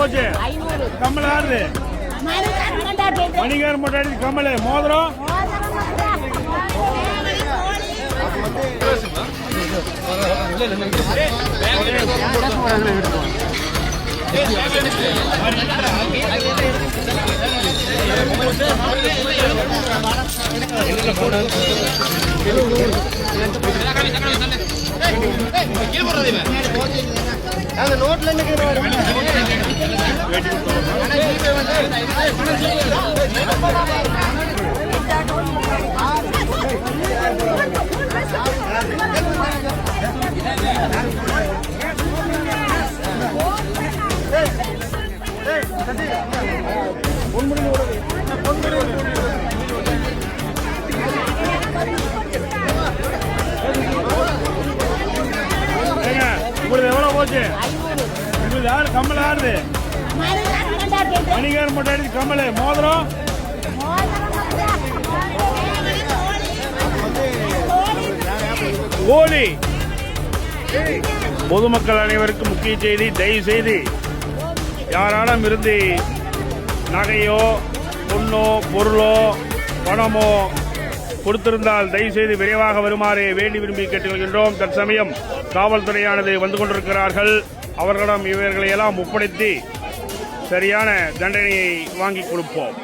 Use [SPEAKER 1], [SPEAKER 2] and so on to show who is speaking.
[SPEAKER 1] போச்சு? கம்மல் ஆறுது மணிகார் மொட்டாடி கம்மல் மோதிரம்
[SPEAKER 2] நோட்ல
[SPEAKER 1] உங்களுக்கு எவ்வளவு போச்சு? உங்களுக்கு யாரு கம்மல் ஆறுது? மணிகார் மொட்டாடி கம்மல் மோதிரம் கோழி. பொதுமக்கள் அனைவருக்கும் முக்கிய செய்தி, தயவு செய்து யாராலும் இருந்து நகையோ பொண்ணோ பொருளோ பணமோ கொடுத்திருந்தால் தயவு செய்து விரைவாக வருமாறு வேண்டி விரும்பி கேட்டுக்கொள்கின்றோம். தற்சமயம் காவல்துறையானது வந்து கொண்டிருக்கிறார்கள். அவர்களிடம் இவர்களை எல்லாம் ஒப்படைத்து சரியான தண்டனையை வாங்கி கொடுப்போம்.